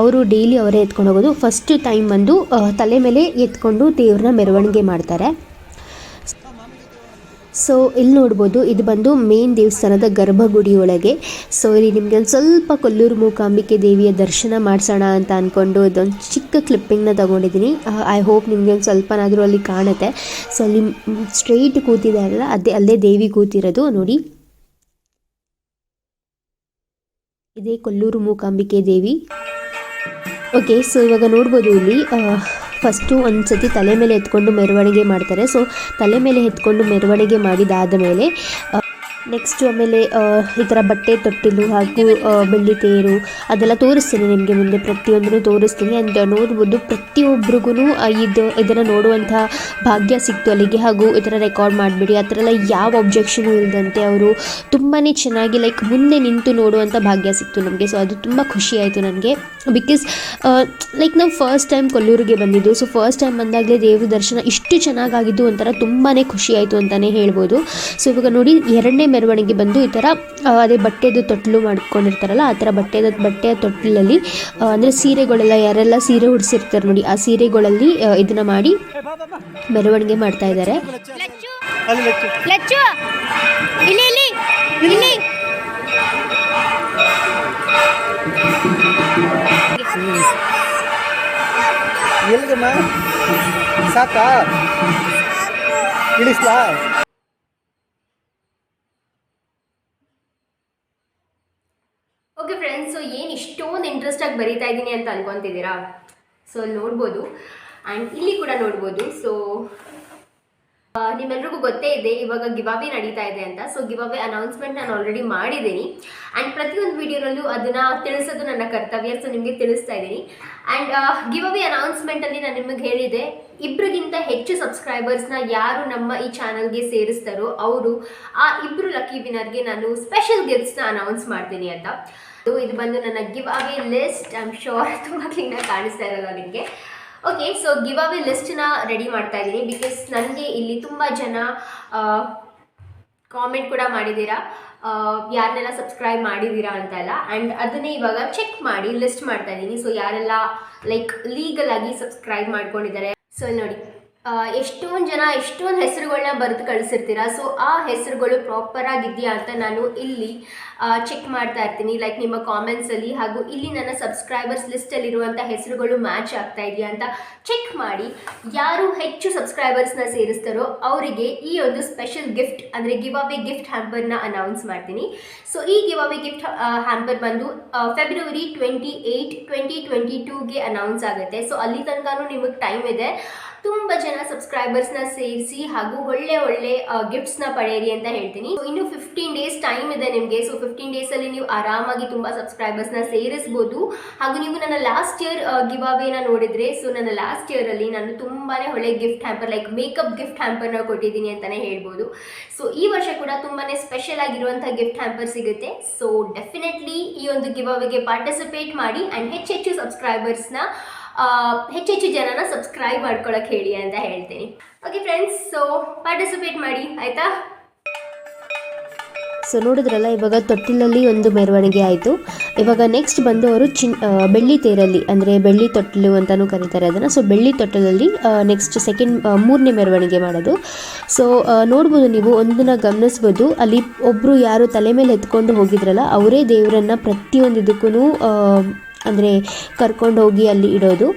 ಅವರು ಡೈಲಿ ಅವರೇ ಎತ್ಕೊಂಡು ಹೋಗೋದು. ಫಸ್ಟ್ ಟೈಮ್ ಬಂದು ತಲೆ ಮೇಲೆ ಎತ್ಕೊಂಡು ದೇವ್ರನ್ನ ಮೆರವಣಿಗೆ ಮಾಡ್ತಾರೆ. ಸೊ ಇಲ್ಲಿ ನೋಡ್ಬೋದು, ಇದು ಬಂದು ಮೇನ್ ದೇವಸ್ಥಾನದ ಗರ್ಭಗುಡಿ ಒಳಗೆ. ಸೊ ಇಲ್ಲಿ ನಿಮಗೆ ಒಂದು ಸ್ವಲ್ಪ ಕೊಲ್ಲೂರು ಮೂಕಾಂಬಿಕೆ ದೇವಿಯ ದರ್ಶನ ಮಾಡಿಸೋಣ ಅಂತ ಅಂದ್ಕೊಂಡು ಇದೊಂದು ಚಿಕ್ಕ ಕ್ಲಿಪ್ಪಿಂಗ್ನ ತೊಗೊಂಡಿದ್ದೀನಿ. ಐ ಹೋಪ್ ನಿಮಗೆ ಒಂದು ಸ್ವಲ್ಪನಾದರೂ ಅಲ್ಲಿ ಕಾಣುತ್ತೆ. ಸೊ ಅಲ್ಲಿ ಸ್ಟ್ರೈಟ್ ಕೂತಿದ್ದಾರಲ್ಲ, ಅಲ್ಲೇ ದೇವಿ ಕೂತಿರೋದು ನೋಡಿ. ಇದೇ ಕೊಲ್ಲೂರು ಮೂಕಾಂಬಿಕೆ ದೇವಿ. ಓಕೆ, ಸೊ ಇವಾಗ ನೋಡ್ಬೋದು ಇಲ್ಲಿ ಫಸ್ಟು ಒಂದು ಸತಿ ತಲೆ ಮೇಲೆ ಎತ್ಕೊಂಡು ಮೆರವಣಿಗೆ ಮಾಡ್ತಾರೆ. ಸೊ ತಲೆ ಮೇಲೆ ಎತ್ಕೊಂಡು ಮೆರವಣಿಗೆ ಮಾಡಿದಾದ ಮೇಲೆ ನೆಕ್ಸ್ಟು ಆಮೇಲೆ ಈ ಥರ ಬಟ್ಟೆ ತೊಟ್ಟಿಲು ಹಾಗೂ ಬೆಳ್ಳಿ ತೇರು ಅದೆಲ್ಲ ತೋರಿಸ್ತೀನಿ ನಿಮಗೆ ಮುಂದೆ, ಪ್ರತಿಯೊಂದನ್ನು ತೋರಿಸ್ತೀನಿ. ಆ್ಯಂಡ್ ನೋಡ್ಬೋದು ಪ್ರತಿಯೊಬ್ರಿಗೂ ಇದನ್ನು ನೋಡುವಂಥ ಭಾಗ್ಯ ಸಿಕ್ತು ಅಲ್ಲಿಗೆ. ಹಾಗೂ ಈ ಥರ ರೆಕಾರ್ಡ್ ಮಾಡಿಬಿಡಿ ಆ ಥರ ಎಲ್ಲ ಯಾವ ಅಬ್ಜೆಕ್ಷನು ಇಲ್ಲದಂತೆ ಅವರು ತುಂಬಾ ಚೆನ್ನಾಗಿ ಲೈಕ್ ಮುಂದೆ ನಿಂತು ನೋಡುವಂಥ ಭಾಗ್ಯ ಸಿಕ್ತು ನಮಗೆ. ಸೊ ಅದು ತುಂಬ ಖುಷಿ ಆಯಿತು ನನಗೆ. ಬಿಕಾಸ್ ಲೈಕ್ ನಾವು ಫಸ್ಟ್ ಟೈಮ್ ಕೊಲ್ಲೂರಿಗೆ ಬಂದಿದ್ದು. ಸೊ ಫಸ್ಟ್ ಟೈಮ್ ಬಂದಾಗಲೇ ದೇವ್ರ ದರ್ಶನ ಇಷ್ಟು ಚೆನ್ನಾಗಾಗಿದ್ದು ಒಂಥರ ತುಂಬಾ ಖುಷಿ ಆಯಿತು ಅಂತಲೇ ಹೇಳ್ಬೋದು. ಸೊ ಇವಾಗ ನೋಡಿ ಎರಡನೇ ಮೆರವಣಿಗೆ ಬಂದು ಈ ಥರ ಅದೇ ಬಟ್ಟೆದು ತೊಟ್ಲು ಮಾಡ್ಕೊಂಡಿರ್ತಾರಲ್ಲ, ಆ ಥರ ಬಟ್ಟೆಯ ತೊಟ್ಲಲ್ಲಿ ಅಂದರೆ ಸೀರೆಗಳೆಲ್ಲ ಯಾರೆಲ್ಲ ಸೀರೆ ಉಡಿಸಿರ್ತಾರೆ ನೋಡಿ, ಆ ಸೀರೆಗಳಲ್ಲಿ ಇದನ್ನು ಮಾಡಿ ಮೆರವಣಿಗೆ ಮಾಡ್ತಾ ಇದ್ದಾರೆ. ಸಾಕಾ ಇಳಿಸ್ಲಾ? ಓಕೆ ಫ್ರೆಂಡ್ಸ್, ಸೊ ಏನು ಇಷ್ಟೊಂದು ಇಂಟ್ರೆಸ್ಟಾಗಿ ಬರೀತಾ ಇದ್ದೀನಿ ಅಂತ ಅನ್ಕೊತಿದ್ದೀರಾ? ಸೊ ನೋಡ್ಬೋದು. ಆ್ಯಂಡ್ ಇಲ್ಲಿ ಕೂಡ ನೋಡ್ಬೋದು. ಸೊ ನಿಮ್ಮೆಲ್ರಿಗೂ ಗೊತ್ತೇ ಇದೆ ಇವಾಗ ಗಿವಾವೆ ನಡೀತಾ ಇದೆ ಅಂತ. ಸೊ ಗಿವಾವೆ ಅನೌನ್ಸ್ಮೆಂಟ್ ನಾನು ಆಲ್ರೆಡಿ ಮಾಡಿದ್ದೀನಿ ಆ್ಯಂಡ್ ಪ್ರತಿಯೊಂದು ವಿಡಿಯೋನಲ್ಲೂ ಅದನ್ನು ತಿಳಿಸೋದು ನನ್ನ ಕರ್ತವ್ಯ. ಸೊ ನಿಮಗೆ ತಿಳಿಸ್ತಾ ಇದ್ದೀನಿ. ಆ್ಯಂಡ್ ಗಿವಾವೆ ಅನೌನ್ಸ್ಮೆಂಟಲ್ಲಿ ನಾನು ನಿಮಗೆ ಹೇಳಿದೆ, ಇಬ್ಬರಿಗಿಂತ ಹೆಚ್ಚು ಸಬ್ಸ್ಕ್ರೈಬರ್ಸ್ನ ಯಾರು ನಮ್ಮ ಈ ಚಾನಲ್ಗೆ ಸೇರಿಸ್ತಾರೋ ಅವರು ಆ ಇಬ್ಬರು ಲಕ್ಕಿ ವಿನರ್ಗೆ ನಾನು ಸ್ಪೆಷಲ್ ಗಿಫ್ಟ್ಸ್ನ ಅನೌನ್ಸ್ ಮಾಡ್ತೀನಿ ಅಂತ. ಇದು ಬಂದು ನನ್ನ ಗಿವಾವೆ ಲಿಸ್ಟ್. ಐ ಆಮ್ ಶೋರ್ ತುಂಬ ಕ್ಲೀನಾಗಿ ಕಾಣಿಸ್ತಾ ಇರಲ್ಲ ನಿಮಗೆ. ಓಕೆ, ಸೊ ಗಿವಾವೆ ಲಿಸ್ಟ್ನ ರೆಡಿ ಮಾಡ್ತಾ ಇದ್ದೀನಿ ಬಿಕಾಸ್ ನನಗೆ ಇಲ್ಲಿ ತುಂಬ ಜನ ಕಾಮೆಂಟ್ ಕೂಡ ಮಾಡಿದ್ದೀರಾ ಯಾರನ್ನೆಲ್ಲ ಸಬ್ಸ್ಕ್ರೈಬ್ ಮಾಡಿದ್ದೀರಾ ಅಂತೆಲ್ಲ. ಆ್ಯಂಡ್ ಅದನ್ನೇ ಇವಾಗ ಚೆಕ್ ಮಾಡಿ ಲಿಸ್ಟ್ ಮಾಡ್ತಾ ಇದ್ದೀನಿ. ಸೊ ಯಾರೆಲ್ಲ ಲೈಕ್ ಲೀಗಲ್ ಆಗಿ ಸಬ್ಸ್ಕ್ರೈಬ್ ಮಾಡ್ಕೊಂಡಿದ್ದಾರೆ. ಸೊ ನೋಡಿ, ಎಷ್ಟೊಂದು ಹೆಸರುಗಳನ್ನ ಬರೆದು ಕಳಿಸಿರ್ತೀರ. ಸೊ ಆ ಹೆಸರುಗಳು ಪ್ರಾಪರ್ ಆಗಿದೆಯಾ ಅಂತ ನಾನು ಇಲ್ಲಿ ಚೆಕ್ ಮಾಡ್ತಾ ಇರ್ತೀನಿ, ಲೈಕ್ ನಿಮ್ಮ ಕಾಮೆಂಟ್ಸಲ್ಲಿ. ಹಾಗೂ ಇಲ್ಲಿ ನನ್ನ ಸಬ್ಸ್ಕ್ರೈಬರ್ಸ್ ಲಿಸ್ಟಲ್ಲಿರುವಂಥ ಹೆಸರುಗಳು ಮ್ಯಾಚ್ ಆಗ್ತಾ ಇದೆಯಾ ಅಂತ ಚೆಕ್ ಮಾಡಿ ಯಾರು ಹೆಚ್ಚು ಸಬ್ಸ್ಕ್ರೈಬರ್ಸ್ನ ಸೇರಿಸ್ತಾರೋ ಅವರಿಗೆ ಈ ಒಂದು ಸ್ಪೆಷಲ್ ಗಿಫ್ಟ್ ಅಂದರೆ ಗಿವಾವೆ ಗಿಫ್ಟ್ ಹ್ಯಾಂಪರ್ನ ಅನೌನ್ಸ್ ಮಾಡ್ತೀನಿ. ಸೊ ಈ ಗಿವಾವೆ ಗಿಫ್ಟ್ ಹ್ಯಾಂಪರ್ ಬಂದು ಫೆಬ್ರವರಿ 28, 2022ಗೆ ಅನೌನ್ಸ್ ಆಗುತ್ತೆ. ಸೊ ಅಲ್ಲಿ ತನಕನೂ ನಿಮಗೆ ಟೈಮ್ ಇದೆ. ತುಂಬ ಜನ ಸಬ್ಸ್ಕ್ರೈಬರ್ಸ್ನ ಸೇರಿಸಿ ಹಾಗೂ ಒಳ್ಳೆ ಗಿಫ್ಟ್ಸ್ನ ಪಡೆಯಿರಿ ಅಂತ ಹೇಳ್ತೀನಿ. ಸೊ ಇನ್ನು 15 ಡೇಸ್ ಟೈಮ್ ಇದೆ ನಿಮಗೆ. ಸೊ 15 ಡೇಸಲ್ಲಿ ನೀವು ಆರಾಮಾಗಿ ತುಂಬ ಸಬ್ಸ್ಕ್ರೈಬರ್ಸ್ನ ಸೇರಿಸ್ಬೋದು. ಹಾಗೂ ನೀವು ನನ್ನ ಲಾಸ್ಟ್ ಇಯರ್ ಗಿವಾವೇನ ನೋಡಿದರೆ, ಸೊ ನನ್ನ ಲಾಸ್ಟ್ ಇಯರಲ್ಲಿ ನಾನು ತುಂಬಾ ಒಳ್ಳೆ gift hamper like makeup gift ಹ್ಯಾಂಪರ್ನ ಕೊಟ್ಟಿದ್ದೀನಿ ಅಂತಲೇ ಹೇಳ್ಬೋದು. ಸೊ ಈ ವರ್ಷ ಕೂಡ ತುಂಬಾ ಸ್ಪೆಷಲ್ ಆಗಿರುವಂಥ ಗಿಫ್ಟ್ ಹ್ಯಾಂಪರ್ ಸಿಗುತ್ತೆ. ಸೊ ಡೆಫಿನೆಟ್ಲಿ ಈ ಒಂದು ಗಿವಾವೆಗೆ ಪಾರ್ಟಿಸಿಪೇಟ್ ಮಾಡಿ ಆ್ಯಂಡ್ ಹೆಚ್ಚೆಚ್ಚು ಸಬ್ಸ್ಕ್ರೈಬರ್ಸ್ನ ಹೆಚ್ಚೆಚ್ಚು ಜನನ ಸಬ್ಸ್ಕ್ರೈಬ್ ಮಾಡ್ಕೊಳಕ್ಕೆ ಹೇಳಿ ಅಂತ ಹೇಳ್ತೀನಿ. ಓಕೆ ಫ್ರೆಂಡ್ಸ್, ಸೊ ಪಾರ್ಟಿಸಿಪೇಟ್ ಮಾಡಿ ಆಯಿತಾ. ಸೊ ನೋಡಿದ್ರಲ್ಲ, ಇವಾಗ ತೊಟ್ಟಿಲಲ್ಲಿ ಒಂದು ಮೆರವಣಿಗೆ ಆಯಿತು. ಇವಾಗ ನೆಕ್ಸ್ಟ್ ಬಂದು ಅವರು ಬೆಳ್ಳಿ ತೇರಲ್ಲಿ ಅಂದರೆ ಬೆಳ್ಳಿ ತೊಟ್ಟಿಲು ಅಂತಲೂ ಕರೀತಾರೆ ಅದನ್ನು. ಸೊ ಬೆಳ್ಳಿ ತೊಟ್ಟಿಲಲ್ಲಿ ನೆಕ್ಸ್ಟ್ ಮೂರನೇ ಮೆರವಣಿಗೆ ಮಾಡೋದು. ಸೊ ನೋಡ್ಬೋದು, ನೀವು ಒಂದನ್ನು ಗಮನಿಸ್ಬೋದು, ಅಲ್ಲಿ ಒಬ್ಬರು ಯಾರು ತಲೆ ಮೇಲೆ ಎತ್ಕೊಂಡು ಹೋಗಿದ್ರಲ್ಲ ಅವರೇ ದೇವರನ್ನು ಪ್ರತಿಯೊಂದು ಇದಕ್ಕೂ ಅಂದರೆ ಕರ್ಕೊಂಡು ಹೋಗಿ ಅಲ್ಲಿ ಇಡೋದು.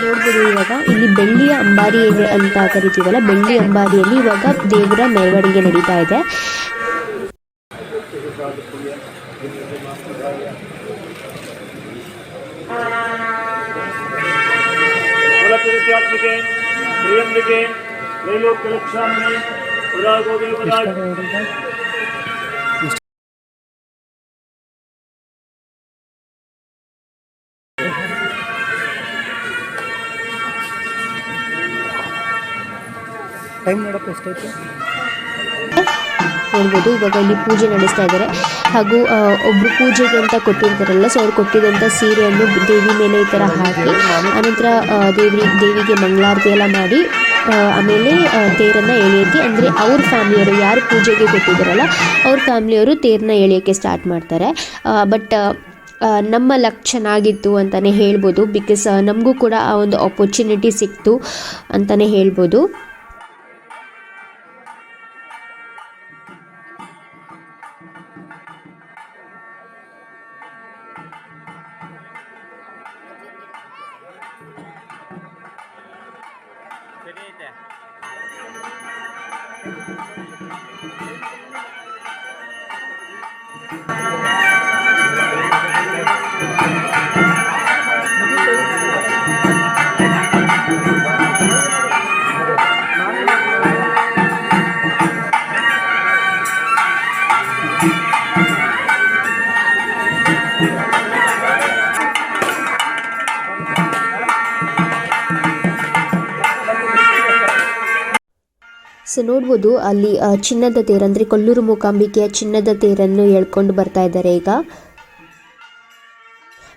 ನೋಡ್ಬೋದು, ಇವಾಗ ಇಲ್ಲಿ ಬೆಳ್ಳಿಯ ಅಂಬಾರಿ ಅಂತ ಕರಿತೀವಲ್ಲ, ಬೆಳ್ಳಿ ಅಂಬಾರಿಯಲ್ಲಿ ಇವಾಗ ದೇವರ ಮೆರವಣಿಗೆ ನಡೀತಾ ಇದೆ. ಟೈಮ್ ನೋಡಪ್ಪ ಎಷ್ಟೈತೆ ನೋಡ್ಬೋದು. ಇವಾಗ ಇಲ್ಲಿ ಪೂಜೆ ನಡೆಸ್ತಾ ಇದ್ದಾರೆ. ಹಾಗೂ ಒಬ್ಬರು ಪೂಜೆಗೆ ಅಂತ ಕೊಟ್ಟಿರ್ತಾರಲ್ಲ, ಸೊ ಅವ್ರು ಕೊಟ್ಟಿದ್ದಂಥ ಸೀರೆಯನ್ನು ದೇವಿ ಮೇಲೆ ಈ ಥರ ಹಾಕಿ ಆನಂತರ ದೇವಿಗೆ ಮಂಗಳಾರತಿ ಎಲ್ಲ ಮಾಡಿ ಆಮೇಲೆ ತೇರನ್ನು ಎಳೆಯೋಕ್ಕೆ ಅಂದರೆ ಅವ್ರ ಫ್ಯಾಮಿಲಿಯವರು ಯಾರು ಪೂಜೆಗೆ ಕೊಟ್ಟಿದ್ದಾರಲ್ಲ ಅವ್ರ ಫ್ಯಾಮಿಲಿಯವರು ತೇರನ್ನ ಎಳೆಯೋಕ್ಕೆ ಸ್ಟಾರ್ಟ್ ಮಾಡ್ತಾರೆ. ಬಟ್ ನಮ್ಮ ಲಕ್ ಚೆನ್ನಾಗಿತ್ತು ಅಂತಲೇ ಹೇಳ್ಬೋದು. ಬಿಕಾಸ್ ನಮಗೂ ಕೂಡ ಆ ಒಂದು ಆಪರ್ಚುನಿಟಿ ಸಿಕ್ತು ಅಂತಲೇ ಹೇಳ್ಬೋದು. ಸೊ ನೋಡ್ಬೋದು, ಅಲ್ಲಿ ಚಿನ್ನದ ತೇರು ಅಂದರೆ ಕೊಲ್ಲೂರು ಮೂಕಾಂಬಿಕೆಯ ಚಿನ್ನದ ತೇರನ್ನು ಎಳ್ಕೊಂಡು ಬರ್ತಾ ಇದ್ದಾರೆ ಈಗ.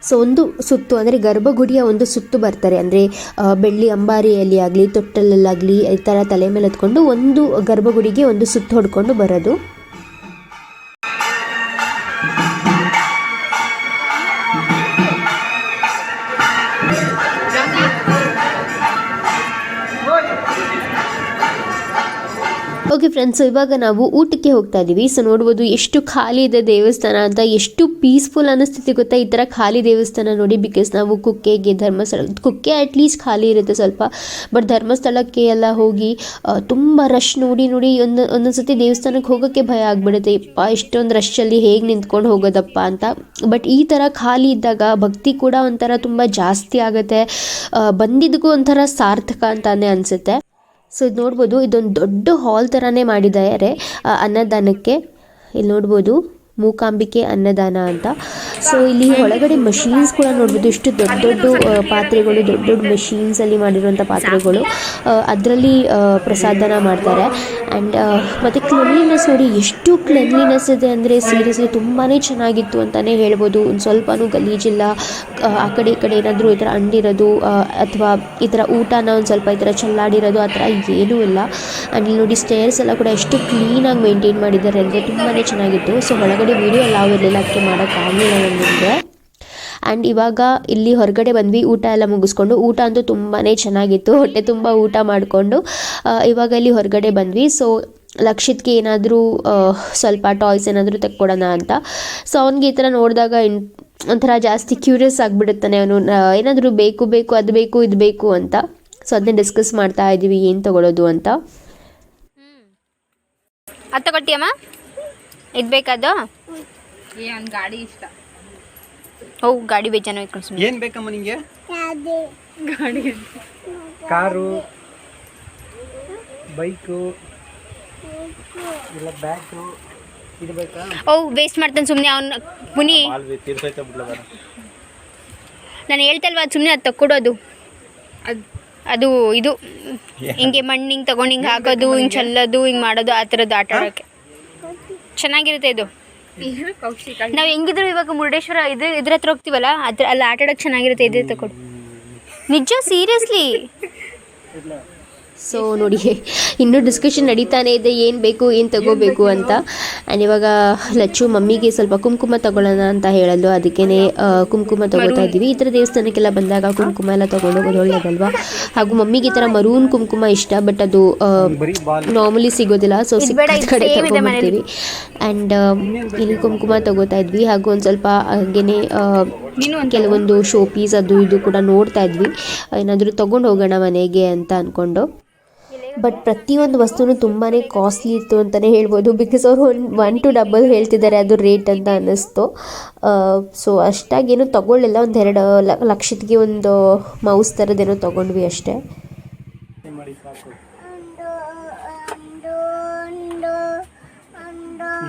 ಸೊ ಒಂದು ಸುತ್ತು ಅಂದರೆ ಗರ್ಭಗುಡಿಯ ಒಂದು ಸುತ್ತು ಬರ್ತಾರೆ, ಅಂದರೆ ಬೆಳ್ಳಿ ಅಂಬಾರಿಯಲ್ಲಿ ಆಗಲಿ ತೊಟ್ಟಲಲ್ಲಾಗಲಿ ಈ ಥರ ತಲೆ ಮೇಲೆ ಎತ್ಕೊಂಡು ಒಂದು ಗರ್ಭಗುಡಿಗೆ ಒಂದು ಸುತ್ತು ಹೊಡ್ಕೊಂಡು ಬರೋದು. ಓಕೆ ಫ್ರೆಂಡ್ಸ್, ಇವಾಗ ನಾವು ಊಟಕ್ಕೆ ಹೋಗ್ತಾ ಇದ್ದೀವಿ. ಸೊ ನೋಡ್ಬೋದು ಎಷ್ಟು ಖಾಲಿ ಇದೆ ದೇವಸ್ಥಾನ ಅಂತ, ಎಷ್ಟು ಪೀಸ್ಫುಲ್ ಅನ್ನಿಸ್ತಿದೆ ಗೊತ್ತಾ ಈ ಥರ ಖಾಲಿ ದೇವಸ್ಥಾನ ನೋಡಿ. ಬಿಕಾಸ್ ನಾವು ಕುಕ್ಕೆಗೆ ಧರ್ಮಸ್ಥಳ, ಕುಕ್ಕೆ ಅಟ್ಲೀಸ್ಟ್ ಖಾಲಿ ಇರುತ್ತೆ ಸ್ವಲ್ಪ, ಬಟ್ ಧರ್ಮಸ್ಥಳಕ್ಕೆ ಎಲ್ಲ ಹೋಗಿ ತುಂಬ ರಶ್ ನೋಡಿ ಒಂದೊಂದ್ಸತಿ ದೇವಸ್ಥಾನಕ್ಕೆ ಹೋಗೋಕ್ಕೆ ಭಯ ಆಗಿಬಿಡುತ್ತೆ. ಇಷ್ಟೊಂದು ರಶ್ಶಲ್ಲಿ ಹೇಗೆ ನಿಂತ್ಕೊಂಡು ಹೋಗೋದಪ್ಪ ಅಂತ. ಬಟ್ ಈ ಥರ ಖಾಲಿ ಇದ್ದಾಗ ಭಕ್ತಿ ಕೂಡ ಒಂಥರ ತುಂಬ ಜಾಸ್ತಿ ಆಗುತ್ತೆ, ಬಂದಿದ್ದಕ್ಕೂ ಒಂಥರ ಸಾರ್ಥಕ ಅಂತಾನೆ ಅನಿಸುತ್ತೆ. ಸೊ ಇದು ನೋಡ್ಬೋದು, ಇದೊಂದು ದೊಡ್ಡ ಹಾಲ್ ಥರನೇ ಮಾಡಿದ್ದಾರೆ ಅನ್ನದಾನಕ್ಕೆ. ಇಲ್ಲಿ ನೋಡ್ಬೋದು ಮೂಕಾಂಬಿಕೆ ಅನ್ನದಾನ ಅಂತ. ಸೊ ಇಲ್ಲಿ ಒಳಗಡೆ ಮಷೀನ್ಸ್ ಕೂಡ ನೋಡ್ಬೋದು, ಇಷ್ಟು ದೊಡ್ಡ ದೊಡ್ಡ ಪಾತ್ರೆಗಳು, ದೊಡ್ಡ ದೊಡ್ಡ ಮಷೀನ್ಸಲ್ಲಿ ಮಾಡಿರುವಂಥ ಪಾತ್ರೆಗಳು, ಅದರಲ್ಲಿ ಪ್ರಸಾದನ ಮಾಡ್ತಾರೆ. ಆ್ಯಂಡ್ ಮತ್ತು ಕ್ಲೆನ್ಲಿನೆಸ್ ನೋಡಿ, ಎಷ್ಟು ಕ್ಲೆನ್ಲಿನೆಸ್ ಇದೆ ಅಂದರೆ ಸೀರಿಯಸ್ಲಿ ತುಂಬಾ ಚೆನ್ನಾಗಿತ್ತು ಅಂತಲೇ ಹೇಳ್ಬೋದು. ಒಂದು ಸ್ವಲ್ಪನೂ ಗಲೀಜಿಲ್ಲ, ಆ ಕಡೆ ಈ ಕಡೆ ಏನಾದರೂ ಈ ಥರ ಅಂಡಿರೋದು ಅಥವಾ ಈ ಥರ ಊಟನ ಒಂದು ಸ್ವಲ್ಪ ಈ ಥರ ಚೆಲ್ಲಾಡಿರೋದು ಆ ಥರ ಏನೂ ಇಲ್ಲ. ಆ್ಯಂಡ್ ಇಲ್ಲಿ ನೋಡಿ ಸ್ಟೇರ್ಸ್ ಎಲ್ಲ ಕೂಡ ಎಷ್ಟು ಕ್ಲೀನಾಗಿ ಮೇಂಟೈನ್ ಮಾಡಿದ್ದಾರೆ ಅಂದರೆ ತುಂಬಾ ಚೆನ್ನಾಗಿತ್ತು. ಸೊ ಒಳಗಡೆ ವಿಡಿಯೋ ಎಲ್ಲ ಇರಲಿಲ್ಲ, ಅದಕ್ಕೆ ಮಾಡೋಕ್ಕಾಗಲಿಲ್ಲ ನನಗೆ. ಆ್ಯಂಡ್ ಇವಾಗ ಇಲ್ಲಿ ಹೊರಗಡೆ ಬಂದ್ವಿ ಊಟ ಎಲ್ಲ ಮುಗಿಸ್ಕೊಂಡು. ಊಟ ಅಂತೂ ತುಂಬಾ ಚೆನ್ನಾಗಿತ್ತು, ಹೊಟ್ಟೆ ತುಂಬ ಊಟ ಮಾಡಿಕೊಂಡು ಇವಾಗ ಇಲ್ಲಿ ಹೊರಗಡೆ ಬಂದ್ವಿ. ಸೊ ಲಕ್ಷಿತ್ಗೆ ಏನಾದರೂ ಸ್ವಲ್ಪ ಟಾಯ್ಸ್ ಏನಾದರೂ ತೆಕ್ಕೊಡೋಣ ಅಂತ. ಸೊ ಅವ್ನಿಗೆ ಈ ಥರ ನೋಡಿದಾಗ ಒಂಥರ ಜಾಸ್ತಿ ಕ್ಯೂರಿಯಸ್ ಆಗಿಬಿಡುತ್ತಾನೆ ಅವನು, ಏನಾದರೂ ಬೇಕು ಅದು ಬೇಕು ಇದು ಬೇಕು ಅಂತ. ಸೊ ಅದನ್ನೇ ಡಿಸ್ಕಸ್ ಮಾಡ್ತಾ ಇದ್ದೀವಿ ಏನು ತೊಗೊಳೋದು ಅಂತ. ಅದು ತಗೊಳ್ತೀಯಮ್ಮ, ಇದು ಬೇಕಾದ ಅವ್ನ ಗಾಡಿ ಇಷ್ಟ. ಹೋಗಿ ಗಾಡಿ ಬೇಜಾನು ಇಟ್ಕೊಂಡು ಏನು ಬೇಕಮ್ಮ ನಿಂಗೆ? ಗಾಡಿ ಕಾರು, ಬೈಕು, ಇಲ್ಲ ಬ್ಯಾಗು, ಇದು ಬೇಕಾ? ವೇಸ್ಟ್ ಮಾಡ್ತಾನೆ ಸುಮ್ಮನೆ ಅವ್ನು ಪುನಿ. ನಾನು ಹೇಳ್ತಲ್ವ ಅದು ಸುಮ್ಮನೆ ಅದು ತಕ್ಕೊಡೋದು. ಅದು ಇದು ಹಿಂಗೆ ಮಣ್ಣು ಹಿಂಗೆ ತಗೊಂಡು ಹಿಂಗೆ ಹಾಕೋದು, ಹಿಂಗೆ ಚೆಲ್ಲೋದು, ಹಿಂಗೆ ಮಾಡೋದು, ಆ ಥರದ್ದು ಆಟ ಆಡೋಕ್ಕೆ ಚೆನ್ನಾಗಿರುತ್ತೆ ಇದು. ನಾವು ಹೆಂಗಿದ್ರು ಇವಾಗ ಮುರುಡೇಶ್ವರ ಇದ್ರ ಹತ್ರ ಹೋಗ್ತೀವಲ್ಲ, ಅಲ್ಲಿ ಆಟ ಆಡೋಕ್ಕೆ ಚೆನ್ನಾಗಿರುತ್ತೆ. ಇದೇ ತಗೊಡು, ನಿಜ ಸೀರಿಯಸ್ಲಿ. ಸೊ ನೋಡಿ, ಇನ್ನೂ ಡಿಸ್ಕಷನ್ ನಡೀತಾನೆ ಇದೆ ಏನು ಬೇಕು ಏನು ತಗೋಬೇಕು ಅಂತ. ಆ್ಯಂಡ್ ಇವಾಗ ಲಚ್ಚು ಮಮ್ಮಿಗೆ ಸ್ವಲ್ಪ ಕುಂಕುಮ ತಗೊಳ್ಳೋಣ ಅಂತ ಹೇಳಲು, ಅದಕ್ಕೇ ಕುಂಕುಮ ತಗೋತಾ ಇದ್ದೀವಿ. ಈ ಥರ ದೇವಸ್ಥಾನಕ್ಕೆಲ್ಲ ಬಂದಾಗ ಕುಂಕುಮ ಎಲ್ಲ ತೊಗೊಂಡೋಗೋದು ಒಳ್ಳೇದಲ್ವಾ. ಹಾಗೂ ಮಮ್ಮಿಗೆ ಈ ಥರ ಮರೂನ್ ಕುಂಕುಮ ಇಷ್ಟ, ಬಟ್ ಅದು ನಾರ್ಮಲಿ ಸಿಗೋದಿಲ್ಲ. ಸೊ ಸಿಕ್ಕ ಕಡೆ ತಗೊಂಡ್ಬರ್ತೀವಿ. ಆ್ಯಂಡ್ ಇಲ್ಲಿ ಕುಂಕುಮ ತಗೋತಾ ಇದ್ವಿ. ಹಾಗೂ ಒಂದು ಸ್ವಲ್ಪ ಹಾಗೇ ಕೆಲವೊಂದು ಶೋ ಪೀಸ್ ಅದು ಇದು ಕೂಡ ನೋಡ್ತಾ ಇದ್ವಿ, ಏನಾದರೂ ತೊಗೊಂಡು ಹೋಗೋಣ ಮನೆಗೆ ಅಂತ ಅಂದ್ಕೊಂಡು. ಬಟ್ ಪ್ರತಿಯೊಂದು ವಸ್ತುನೂ ತುಂಬಾ ಕಾಸ್ಟ್ಲಿ ಇತ್ತು ಅಂತಲೇ ಹೇಳ್ಬೋದು. ಬಿಕಾಸ್ ಅವರು 1 to double ಹೇಳ್ತಿದ್ದಾರೆ ಅದು ರೇಟ್ ಅಂತ ಅನ್ನಿಸ್ತು. ಸೊ ಅಷ್ಟಾಗೇನು ತೊಗೊಳ್ಳಿಲ್ಲ, ಒಂದು 2 ಲಕ್ಷಕ್ಕೆ ಒಂದು ಮೌಸ್ ಥರದ್ದೇನೋ ತೊಗೊಂಡ್ವಿ ಅಷ್ಟೇ.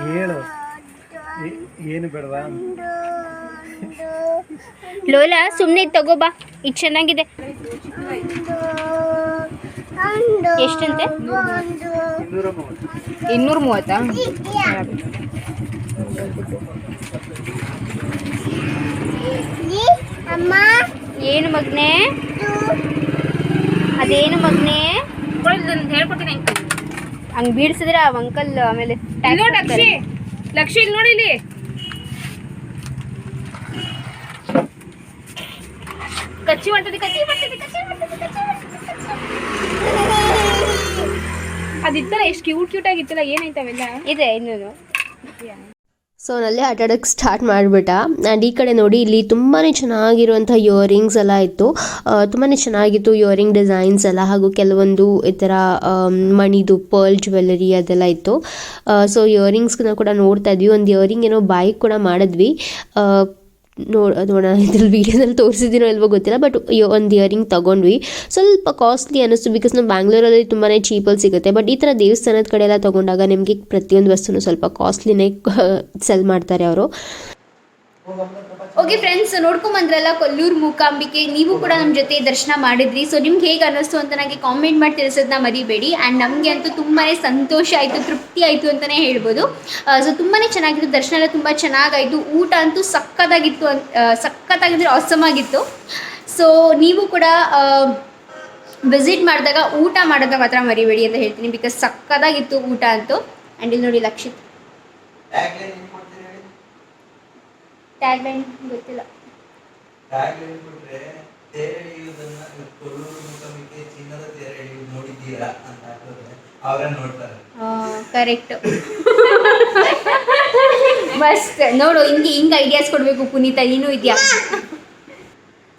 ಹೇಳು, ಏನು ಬೇಡವಾ? ಲೋಲಾ ಸುಮ್ಮನೆ ಇದು ತಗೋಬಾ, ಇದು ಚೆನ್ನಾಗಿದೆ. ಎಷ್ಟಂತೆ? 230. ಏನು ಮಗ್ನೆ, ಅದೇನು ಮಗ್ನೆ ಹೇಳ್ಕೊಡ್ತೀನಿ. ಹಂಗೆ ಬೀಡ್ಸಿದ್ರೆ ಆ ಅಂಕಲ್ ಆಮೇಲೆ ಲಕ್ಷಿ ಇಲ್ಲಿ ನೋಡಿ, ಇಲ್ಲಿ ಕಚ್ಚಿ ಮಾಡ್ತದೆ. ಅದಿತ್ತಲ್ಲ, ಎಷ್ಟು ಕ್ಯೂಟ್ ಆಗಿತ್ತಲ್ಲ, ಏನಾಯ್ತು ಅವೆಲ್ಲ? ಇದೆ ಇನ್ನೂ. ಸೊ ಅವನಲ್ಲೇ ಆಟ ಆಡೋಕ್ಕೆ ಸ್ಟಾರ್ಟ್ ಮಾಡಿಬಿಟ್ಟ. ಆ್ಯಂಡ್ ಈ ಕಡೆ ನೋಡಿ, ಇಲ್ಲಿ ತುಂಬಾ ಚೆನ್ನಾಗಿರುವಂಥ ಇಯರಿಂಗ್ಸ್ ಎಲ್ಲ ಇತ್ತು, ತುಂಬಾ ಚೆನ್ನಾಗಿತ್ತು ಇಯರಿಂಗ್ ಡಿಸೈನ್ಸ್ ಎಲ್ಲ. ಹಾಗೂ ಕೆಲವೊಂದು ಈ ಥರ ಮಣಿದು ಪರ್ಲ್ ಜ್ಯುವೆಲ್ಲರಿ ಅದೆಲ್ಲ ಇತ್ತು. ಸೊ ಇಯರಿಂಗ್ಸ್ನ ಕೂಡ ನೋಡ್ತಾ ಇದ್ವಿ. ಒಂದು ಇಯರಿಂಗ್ ಏನೋ ಬಾಯಿಗೆ ಕೂಡ ಮಾಡಿದ್ವಿ. ನೋಡೋಣ ಇದ್ರಲ್ಲಿ ವೀಡಿಯೋದಲ್ಲಿ ತೋರಿಸಿದ್ದೀನೋ ಇಲ್ವೋ ಗೊತ್ತಿಲ್ಲ, ಬಟ್ ಒಂದು ಇಯರಿಂಗ್ ತೊಗೊಂಡ್ವಿ. ಸ್ವಲ್ಪ ಕಾಸ್ಟ್ಲಿ ಅನ್ನಿಸ್ತು, ಬಿಕಾಸ್ ನಾವು ಬ್ಯಾಂಗ್ಳೂರಲ್ಲಿ ತುಂಬಾ ಚೀಪಲ್ಲಿ ಸಿಗುತ್ತೆ. ಬಟ್ ಈ ಥರ ದೇವಸ್ಥಾನದ ಕಡೆ ಎಲ್ಲ ತೊಗೊಂಡಾಗ ನಿಮಗೆ ಪ್ರತಿಯೊಂದು ವಸ್ತುನೂ ಸ್ವಲ್ಪ ಕಾಸ್ಟ್ಲಿನೇ ಸೆಲ್ ಮಾಡ್ತಾರೆ ಅವರು. ಓಕೆ ಫ್ರೆಂಡ್ಸ್, ನೋಡ್ಕೊಂಬಂದ್ರಲ್ಲ ಕೊಲ್ಲೂರು ಮೂಕಾಂಬಿಕೆ. ನೀವು ಕೂಡ ನಮ್ಮ ಜೊತೆ ದರ್ಶನ ಮಾಡಿದ್ರಿ. ಸೊ ನಿಮ್ಗೆ ಹೇಗೆ ಅನ್ನಿಸ್ತು ಅಂತ ನನಗೆ ಕಾಮೆಂಟ್ ಮಾಡಿ ತಿಳಿಸೋದನ್ನ ಮರಿಬೇಡಿ. ಆ್ಯಂಡ್ ನಮಗೆ ಅಂತೂ ತುಂಬಾ ಸಂತೋಷ ಆಯಿತು, ತೃಪ್ತಿ ಆಯಿತು ಅಂತಲೇ ಹೇಳ್ಬೋದು. ಸೊ ತುಂಬಾ ಚೆನ್ನಾಗಿತ್ತು, ದರ್ಶನ ಎಲ್ಲ ತುಂಬ ಚೆನ್ನಾಗಾಯಿತು. ಊಟ ಅಂತೂ ಸಖತ್ತಾಗಿದ್ರೆ ಆಸಮ್ ಆಗಿತ್ತು. ಸೊ ನೀವು ಕೂಡ ವಿಸಿಟ್ ಮಾಡಿದಾಗ ಊಟ ಮಾಡೋದಾಗ ಮಾತ್ರ ಮರಿಬೇಡಿ ಅಂತ ಹೇಳ್ತೀನಿ, ಬಿಕಾಸ್ ಸಖತ್ತಾಗಿತ್ತು ಊಟ ಅಂತೂ. ಆ್ಯಂಡ್ ಇಲ್ಲಿ ನೋಡಿ ಲಕ್ಷಿತ್ ಟ್ಯಾಗ್ಲೈನ್ ಗೊತ್ತಿಲ್ಲ. ಟ್ಯಾಗ್ಲೈನ್ ಕೊಟ್ರೆ ತೇರೆ ಎಳೆಯುವುದನ್ನ ಕೊಲ್ಲೂರು ಮೂಕಾಂಬಿಕೆ ಚಿನ್ನದ ತೇರೆ ಎಳೆಯುವುದು ನೋಡಿದ್ದೀವಿ. ಇದ್ದೀರಾ ಅಂತ ಹಾಕಿದ್ರೆ ಅವರೇ ನೋಡ್ತಾರೆ. ಕರೆಕ್ಟ್. ಮಸ್ತ್ ನೋಡು, ಹಿಂಗೆ ಐಡಿಯಾಸ್ ಕೊಡಬೇಕು ಪುನೀತ, ನೀನು ಇದೆಯಾ.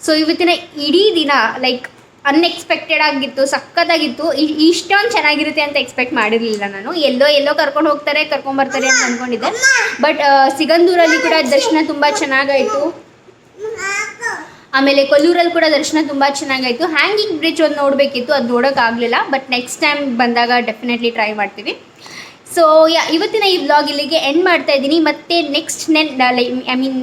ಸೊ ಇವತ್ತಿನ ಇಡೀ ದಿನ ಲೈಕ್ ಅನ್ಎಕ್ಸ್ಪೆಕ್ಟೆಡ್ ಆಗಿತ್ತು, ಸಖತ್ತಾಗಿತ್ತು. ಇಷ್ಟೊಂದು ಚೆನ್ನಾಗಿರುತ್ತೆ ಅಂತ ಎಕ್ಸ್ಪೆಕ್ಟ್ ಮಾಡಿರಲಿಲ್ಲ ನಾನು. ಎಲ್ಲೋ ಕರ್ಕೊಂಡು ಹೋಗ್ತಾರೆ, ಕರ್ಕೊಂಬರ್ತಾರೆ ಅಂತ ಅಂದ್ಕೊಂಡಿದ್ದೆ. ಬಟ್ ಸಿಗಂದೂರಲ್ಲಿ ಕೂಡ ದರ್ಶನ ತುಂಬ ಚೆನ್ನಾಗಾಯಿತು. ಆಮೇಲೆ ಕೊಲ್ಲೂರಲ್ಲಿ ಕೂಡ ದರ್ಶನ ತುಂಬ ಚೆನ್ನಾಗಾಯಿತು. ಹ್ಯಾಂಗಿಂಗ್ ಬ್ರಿಡ್ಜ್ ಒಂದು ನೋಡಬೇಕಿತ್ತು, ಅದು ನೋಡೋಕ್ಕಾಗಲಿಲ್ಲ. ಬಟ್ ನೆಕ್ಸ್ಟ್ ಟೈಮ್ ಬಂದಾಗ ಡೆಫಿನೆಟ್ಲಿ ಟ್ರೈ ಮಾಡ್ತೀವಿ. ಸೊ ಇವತ್ತಿನ ಈ ವ್ಲಾಗ್ ಇಲ್ಲಿಗೆ ಎಂಡ್ ಮಾಡ್ತಾ ಇದ್ದೀನಿ. ಮತ್ತೆ ನೆಕ್ಸ್ಟ್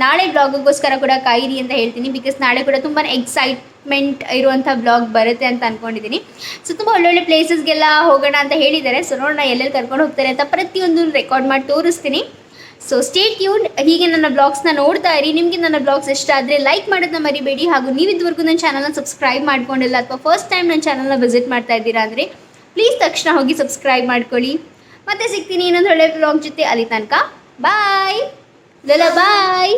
ನಾಳೆ ವ್ಲಾಗಿಗೋಸ್ಕರ ಕೂಡ ಕಾಯಿರಿ ಅಂತ ಹೇಳ್ತೀನಿ. ಬಿಕಾಸ್ ನಾಳೆ ಕೂಡ ತುಂಬಾ ಎಕ್ಸೈಟ್ಮೆಂಟ್ ಇರುವಂಥ ವ್ಲಾಗ್ ಬರುತ್ತೆ ಅಂತ ಅಂದ್ಕೊಂಡಿದ್ದೀನಿ. ಸೊ ತುಂಬ ಒಳ್ಳೊಳ್ಳೆ ಪ್ಲೇಸಸ್ಗೆಲ್ಲ ಹೋಗೋಣ ಅಂತ ಹೇಳಿದ್ದಾರೆ. ಸೊ ನೋಡೋಣ ಎಲ್ಲೆಲ್ಲಿ ಕರ್ಕೊಂಡು ಹೋಗ್ತಾರೆ ಅಂತ ಪ್ರತಿಯೊಂದು ರೆಕಾರ್ಡ್ ಮಾಡಿ ತೋರಿಸ್ತೀನಿ. So stay tuned. ಹೀಗೆ ನನ್ನ ಬ್ಲಾಗ್ಸ್ನ ನೋಡ್ತಾ ಇರಿ. ನಿಮಗೆ ನನ್ನ ಬ್ಲಾಗ್ಸ್ ಇಷ್ಟ ಆದರೆ ಲೈಕ್ ಮಾಡೋದನ್ನ ಮರಿಬೇಡಿ. ಹಾಗೂ ನೀವು ಇದುವರೆಗೂ ನನ್ನ ಚಾನಲ್ನ ಸಬ್ಸ್ಕ್ರೈಬ್ ಮಾಡ್ಕೊಂಡಿಲ್ಲ ಅಥವಾ ಫಸ್ಟ್ ಟೈಮ್ ನನ್ನ ಚಾನಲ್ನ ವಿಸಿಟ್ ಮಾಡ್ತಾ ಇದ್ದೀರಾ ಅಂದರೆ ಪ್ಲೀಸ್ ತಕ್ಷಣ ಹೋಗಿ ಸಬ್ಸ್ಕ್ರೈಬ್ ಮಾಡ್ಕೊಳ್ಳಿ. ಮತ್ತೆ ಸಿಗ್ತೀನಿ ಇನ್ನೊಂದು ಒಳ್ಳೆ ಬ್ಲಾಗ್ ಜೊತೆ. ಅಲ್ಲಿ ತನಕ ಬಾಯ್. ಬಾಯ್.